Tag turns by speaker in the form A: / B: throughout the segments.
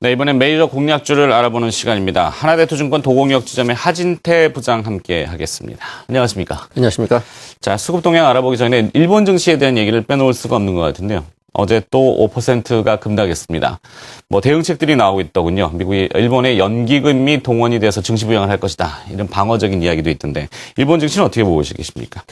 A: 네, 이번엔 메이저 공략주를 알아보는 시간입니다. 하나대투증권 도공역지점의 하진태 부장 함께 하겠습니다. 안녕하십니까?
B: 안녕하십니까?
A: 자, 수급 동향 알아보기 전에 일본 증시에 대한 얘기를 빼놓을 수가 없는 것 같은데요. 어제 또 5%가 급락했습니다. 대응책들이 나오고 있더군요. 미국이 일본의 연기금이 동원이 돼서 증시 부양을 할 것이다. 이런 방어적인 이야기도 있던데 일본 증시는 어떻게 보고 계십니까?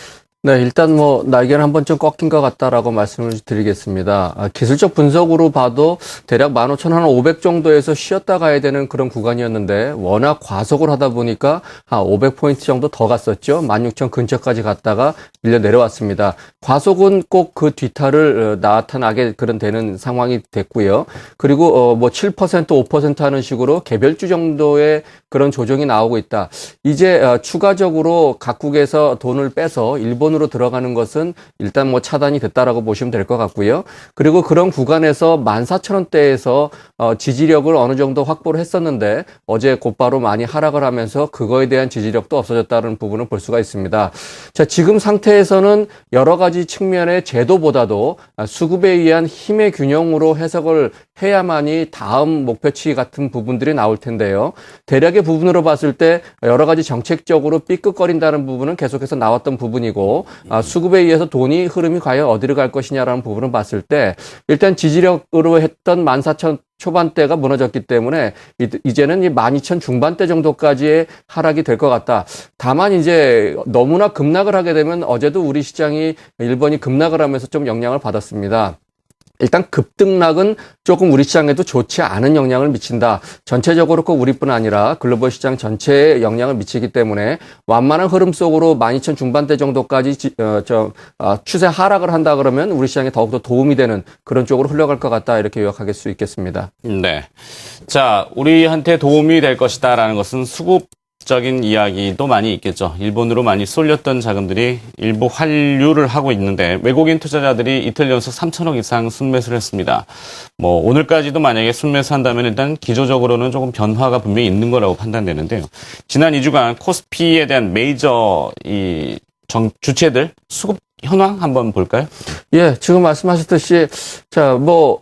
B: 네, 일단 날개는 한번 좀 꺾인 것 같다라고 말씀을 드리겠습니다. 기술적 분석으로 봐도 대략 15,500 정도에서 쉬었다 가야 되는 그런 구간이었는데 워낙 과속을 하다 보니까 한 500포인트 정도 더 갔었죠. 16,000 근처까지 갔다가 밀려 내려왔습니다. 과속은 꼭 그 뒤탈을 나타나게 되는 상황이 됐고요. 그리고 7%, 5% 하는 식으로 개별주 정도의 그런 조정이 나오고 있다. 이제 추가적으로 각국에서 돈을 빼서 일본으로 들어가는 것은 일단 차단이 됐다라고 보시면 될 것 같고요. 그리고 그런 구간에서 14,000원대에서 지지력을 어느 정도 확보를 했었는데 어제 곧바로 많이 하락을 하면서 그거에 대한 지지력도 없어졌다는 부분을 볼 수가 있습니다. 자, 지금 상태에서는 여러 가지 측면의 제도보다도 수급에 의한 힘의 균형으로 해석을 해야만이 다음 목표치 같은 부분들이 나올 텐데요. 대략의 부분으로 봤을 때 여러 가지 정책적으로 삐끗거린다는 부분은 계속해서 나왔던 부분이고 수급에 의해서 돈이 흐름이 과연 어디로 갈 것이냐라는 부분을 봤을 때 일단 지지력으로 했던 14,000 초반대가 무너졌기 때문에 이제는 이 12,000 중반대 정도까지의 하락이 될 것 같다. 다만 이제 너무나 급락을 하게 되면 어제도 우리 시장이 일본이 급락을 하면서 좀 영향을 받았습니다. 일단 급등락은 조금 우리 시장에도 좋지 않은 영향을 미친다. 전체적으로 꼭 우리뿐 아니라 글로벌 시장 전체에 영향을 미치기 때문에 완만한 흐름 속으로 12,000 중반대 정도까지 추세 하락을 한다 그러면 우리 시장에 더욱더 도움이 되는 그런 쪽으로 흘러갈 것 같다. 이렇게 요약할 수 있겠습니다.
A: 네. 자, 우리한테 도움이 될 것이다라는 것은 수급적인 이야기도 많이 있겠죠. 일본으로 많이 쏠렸던 자금들이 일부 환류를 하고 있는데 외국인 투자자들이 이틀 연속 3천억 이상 순매수를 했습니다. 오늘까지도 만약에 순매수한다면 일단 기조적으로는 조금 변화가 분명히 있는 거라고 판단되는데요. 지난 2주간 코스피에 대한 메이저 주체들 수급 현황 한번 볼까요?
B: 예, 지금 말씀하셨듯이, 자,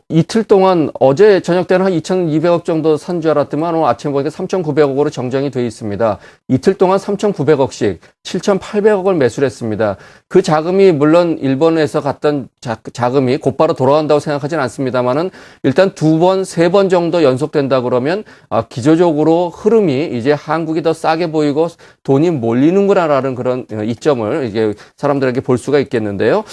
B: 이틀 동안 어제 저녁 때는 한 2,200억 정도 산 줄 알았더만 오늘 아침에 보니까 3,900억으로 정정이 되어 있습니다. 이틀 동안 3,900억씩 7,800억을 매수를 했습니다. 그 자금이 물론 일본에서 갔던 자금이 곧바로 돌아간다고 생각하진 않습니다만은 일단 2번, 3번 정도 연속된다 그러면 기조적으로 흐름이 이제 한국이 더 싸게 보이고 돈이 몰리는구나라는 그런 이점을 이제 사람들에게 볼 수가 있겠는데요.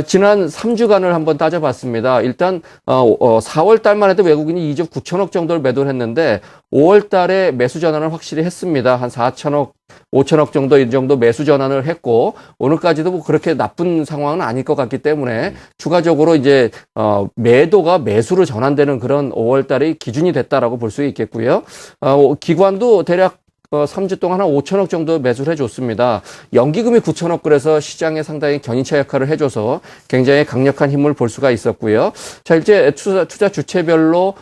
B: 지난 3주간을 한번 따져봤습니다. 일단 4월 달만 해도 외국인이 2조 9천억 정도를 매도를 했는데 5월 달에 매수 전환을 확실히 했습니다. 한 4천억, 5천억 정도 이 정도 매수 전환을 했고 오늘까지도 그렇게 나쁜 상황은 아닐 것 같기 때문에 추가적으로 이제 매도가 매수로 전환되는 그런 5월 달의 기준이 됐다라고 볼 수 있겠고요. 기관도 대략 3주 동안 한 5천억 정도 매수를 해줬습니다. 연기금이 9천억 그래서 시장에 상당히 견인차 역할을 해줘서 굉장히 강력한 힘을 볼 수가 있었고요. 자, 이제 투자 주체별로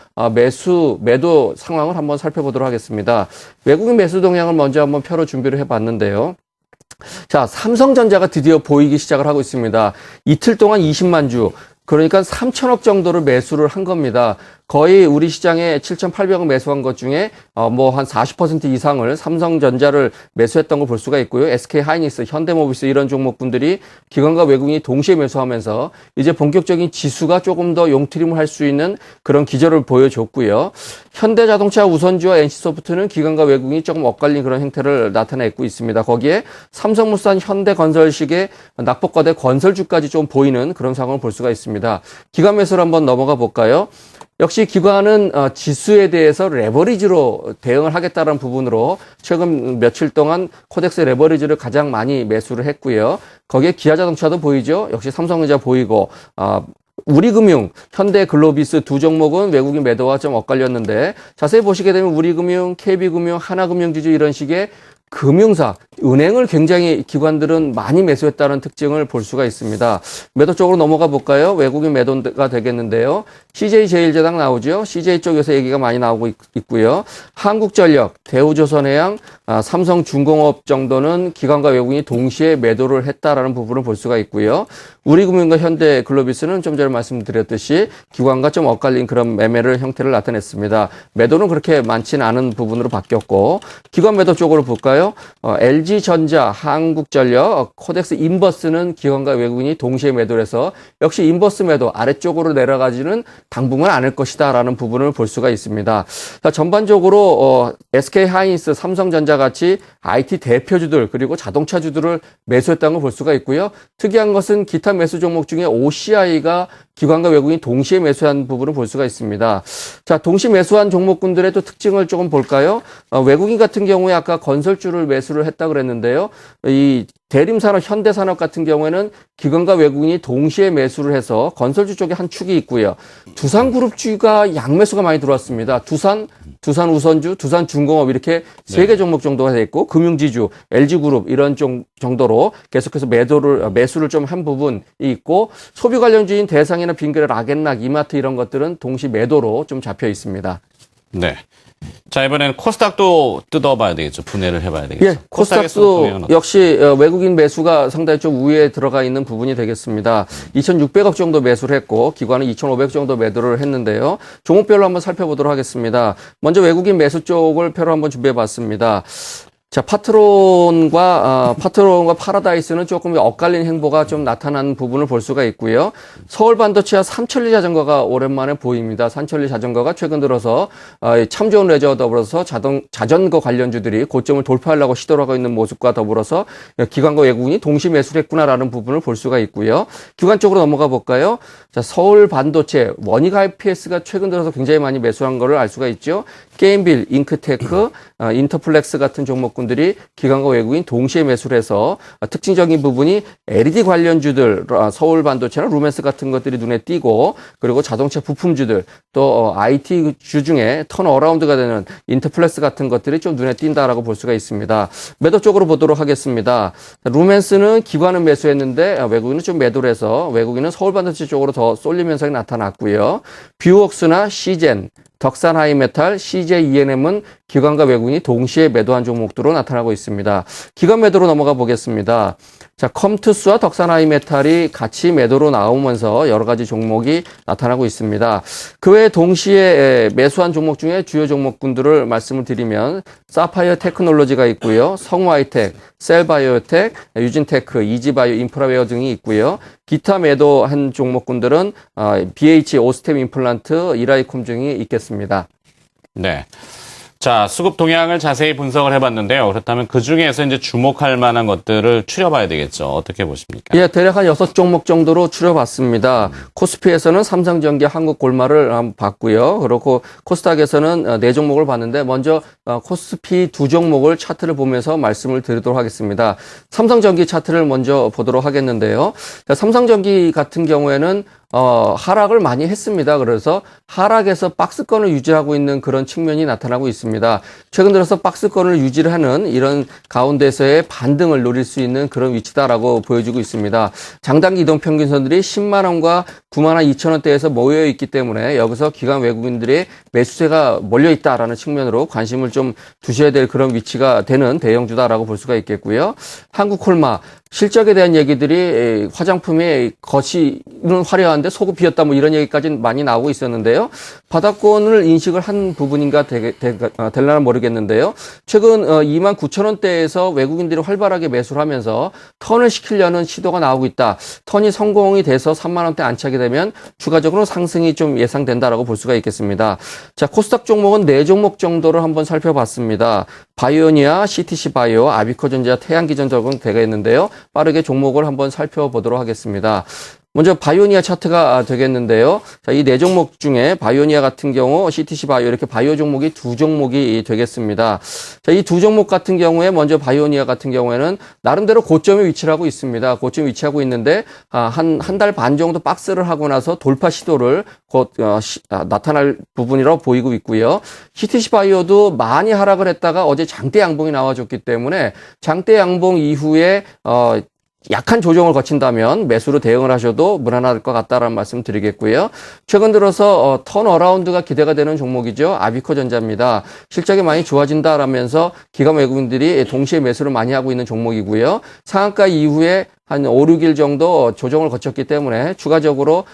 B: 매도 상황을 한번 살펴보도록 하겠습니다. 외국인 매수 동향을 먼저 한번 표로 준비를 해봤는데요. 자, 삼성전자가 드디어 보이기 시작을 하고 있습니다. 이틀 동안 20만 주. 그러니까 3천억 정도를 매수를 한 겁니다. 거의 우리 시장에 7,800억 매수한 것 중에 한 40% 이상을 삼성전자를 매수했던 걸 볼 수가 있고요. SK하이닉스, 현대모비스 이런 종목분들이 기관과 외국인이 동시에 매수하면서 이제 본격적인 지수가 조금 더 용트림을 할 수 있는 그런 기조를 보여줬고요. 현대자동차, 우선주와 NC소프트는 기관과 외국인이 조금 엇갈린 그런 형태를 나타내고 있습니다. 거기에 삼성물산, 현대건설식의 낙폭과대 건설주까지 좀 보이는 그런 상황을 볼 수가 있습니다. 기관 매수를 한번 넘어가 볼까요? 역시 기관은 지수에 대해서 레버리지로 대응을 하겠다는 부분으로 최근 며칠 동안 코덱스 레버리지를 가장 많이 매수를 했고요. 거기에 기아자동차도 보이죠. 역시 삼성전자 보이고 우리금융, 현대글로비스 두 종목은 외국인 매도와 좀 엇갈렸는데 자세히 보시게 되면 우리금융, KB금융, 하나금융지주 이런 식의 금융사, 은행을 굉장히 기관들은 많이 매수했다는 특징을 볼 수가 있습니다. 매도 쪽으로 넘어가 볼까요? 외국인 매도가 되겠는데요. CJ제일제당 나오죠. CJ 쪽에서 얘기가 많이 나오고 있고요. 한국전력, 대우조선해양, 삼성중공업 정도는 기관과 외국인이 동시에 매도를 했다라는 부분을 볼 수가 있고요. 우리금융과 현대글로비스는 좀 전에 말씀드렸듯이 기관과 좀 엇갈린 그런 매매를 형태를 나타냈습니다. 매도는 그렇게 많지는 않은 부분으로 바뀌었고 기관 매도 쪽으로 볼까요? LG전자, 한국전력, 코덱스 인버스는 기관과 외국인이 동시에 매도를 해서 역시 인버스 매도 아래쪽으로 내려가지는 당분간 않을 것이다라는 부분을 볼 수가 있습니다. 자, 전반적으로 SK하이닉스, 삼성전자 같이 IT 대표주들 그리고 자동차주들을 매수했다는 걸 볼 수가 있고요. 특이한 것은 기타 매수 종목 중에 OCI가 기관과 외국인이 동시에 매수한 부분을 볼 수가 있습니다. 자, 동시 매수한 종목군들의 또 특징을 조금 볼까요? 외국인 같은 경우에 아까 건설주를 매수를 했다 그랬는데요. 이 대림산업, 현대산업 같은 경우에는 기관과 외국인이 동시에 매수를 해서 건설주 쪽에 한 축이 있고요. 두산그룹주가 양매수가 많이 들어왔습니다. 두산우선주, 두산중공업 이렇게 세 개 종목 정도가 돼 있고 금융지주, LG그룹 이런 정도로 계속해서 매수를 좀 한 부분이 있고 소비 관련주인 대상이나 빙그레, 락앤락, 이마트 이런 것들은 동시 매도로 좀 잡혀 있습니다.
A: 네. 자, 이번에는 코스닥도 뜯어봐야 되겠죠. 분해를 해봐야 되겠죠.
B: 예, 코스닥도 역시 외국인 매수가 상당히 좀 우위에 들어가 있는 부분이 되겠습니다. 2,600억 정도 매수를 했고 기관은 2,500 정도 매도를 했는데요. 종목별로 한번 살펴보도록 하겠습니다. 먼저 외국인 매수 쪽을 표로 한번 준비해봤습니다. 자, 파트론과 파라다이스는 조금 엇갈린 행보가 좀 나타난 부분을 볼 수가 있고요. 서울반도체와 삼천리 자전거가 오랜만에 보입니다. 삼천리 자전거가 최근 들어서 참 좋은 레저와 더불어서 자전거 관련주들이 고점을 돌파하려고 시도를 하고 있는 모습과 더불어서 기관과 외국인이 동시 매수를 했구나라는 부분을 볼 수가 있고요. 기관 쪽으로 넘어가 볼까요? 자, 서울반도체, 원익 IPS가 최근 들어서 굉장히 많이 매수한 것을 알 수가 있죠. 게임빌, 잉크테크, 인터플렉스 같은 종목군들이 기관과 외국인 동시에 매수를 해서 특징적인 부분이 LED 관련주들, 서울반도체나 루멘스 같은 것들이 눈에 띄고 그리고 자동차 부품주들 또 IT 주 중에 턴어라운드가 되는 인터플렉스 같은 것들이 좀 눈에 띈다라고 볼 수가 있습니다. 매도 쪽으로 보도록 하겠습니다. 루멘스는 기관은 매수했는데 외국인은 좀 매도를 해서 외국인은 서울반도체 쪽으로 더 쏠림 현상이 나타났고요. 뷰웍스나 시젠, 덕산하이메탈, CJENM은 기관과 외국인이 동시에 매도한 종목으로 나타나고 있습니다. 기관 매도로 넘어가 보겠습니다. 자, 컴투스와 덕산하이메탈이 같이 매도로 나오면서 여러 가지 종목이 나타나고 있습니다. 그 외에 동시에 매수한 종목 중에 주요 종목군들을 말씀을 드리면 사파이어 테크놀로지가 있고요. 성우하이텍, 셀바이오텍, 유진테크, 이지바이오, 인프라웨어 등이 있고요. 기타 매도한 종목군들은 BH, 오스템 임플란트, 이라이콤 등이 있겠습니다.
A: 네. 자, 수급 동향을 자세히 분석을 해봤는데요. 그렇다면 그 중에서 이제 주목할 만한 것들을 추려봐야 되겠죠. 어떻게 보십니까?
B: 예, 대략 한 6종목 정도로 추려봤습니다. 코스피에서는 삼성전기, 한국골마를 한번 봤고요. 그렇고 코스닥에서는 4종목을 봤는데 먼저 코스피 2종목을 차트를 보면서 말씀을 드리도록 하겠습니다. 삼성전기 차트를 먼저 보도록 하겠는데요. 자, 삼성전기 같은 경우에는 하락을 많이 했습니다. 그래서 하락에서 박스권을 유지하고 있는 그런 측면이 나타나고 있습니다. 최근 들어서 박스권을 유지를 하는 이런 가운데서의 반등을 노릴 수 있는 그런 위치다라고 보여주고 있습니다. 장단기 이동평균선들이 10만 원과 9만 원 2천 원대에서 모여 있기 때문에 여기서 기관 외국인들의 매수세가 몰려 있다라는 측면으로 관심을 좀 두셔야 될 그런 위치가 되는 대형주다라고 볼 수가 있겠고요. 한국콜마 실적에 대한 얘기들이 화장품의 겉이는 화려한데 속은 비었다 뭐 이런 얘기까지 많이 나오고 있었는데요. 바닥권을 인식을 한 부분인가 될려나 모르겠는데요. 최근 2만 9천 원대에서 외국인들이 활발하게 매수를 하면서 턴을 시키려는 시도가 나오고 있다. 턴이 성공이 돼서 3만 원대 안착이 되면 추가적으로 상승이 좀 예상된다라고 볼 수가 있겠습니다. 자, 코스닥 종목은 4종목 정도를 한번 살펴봤습니다. 바이오니아, CTC 바이오, 아비코전자, 태양기전 적응되어 있는데요. 빠르게 종목을 한번 살펴보도록 하겠습니다. 먼저 바이오니아 차트가 되겠는데요. 자, 이 4종목 중에 바이오니아 같은 경우 CTC 바이오 이렇게 바이오 종목이 2종목이 되겠습니다. 자, 이 2종목 같은 경우에 먼저 바이오니아 같은 경우에는 나름대로 고점에 위치를 하고 있습니다. 고점에 위치하고 있는데 한 달 반 정도 박스를 하고 나서 돌파 시도를 곧 나타날 부분이라고 보이고 있고요. CTC 바이오도 많이 하락을 했다가 어제 장대 양봉이 나와줬기 때문에 장대 양봉 이후에 약한 조정을 거친다면 매수로 대응을 하셔도 무난할 것 같다라는 말씀 드리겠고요. 최근 들어서 턴어라운드가 기대가 되는 종목이죠. 아비코전자입니다. 실적이 많이 좋아진다라면서 기관 외국인들이 동시에 매수를 많이 하고 있는 종목이고요. 상한가 이후에 한 5, 6일 정도 조정을 거쳤기 때문에 추가적으로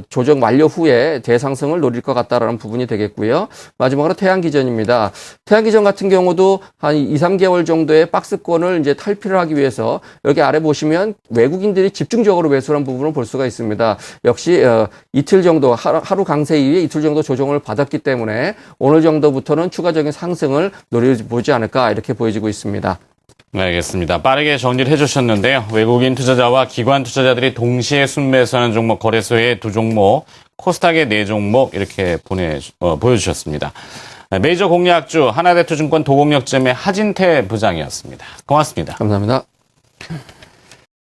B: 조정 완료 후에 대상승을 노릴 것 같다라는 부분이 되겠고요. 마지막으로 태양기전입니다. 태양기전 같은 경우도 한 2, 3개월 정도의 박스권을 이제 탈피를 하기 위해서 여기 아래 보시면 외국인들이 집중적으로 매수한 부분을 볼 수가 있습니다. 역시 이틀 정도 하루 강세 이후에 이틀 정도 조정을 받았기 때문에 오늘 정도부터는 추가적인 상승을 노려보지 않을까 이렇게 보여지고 있습니다.
A: 네, 알겠습니다. 빠르게 정리를 해주셨는데요. 외국인 투자자와 기관 투자자들이 동시에 순매수하는 종목 거래소의 2종목, 코스닥의 4종목 이렇게 보여주셨습니다. 메이저 공략주 하나대투증권 도곡역점의 하진태 부장이었습니다. 고맙습니다.
B: 감사합니다.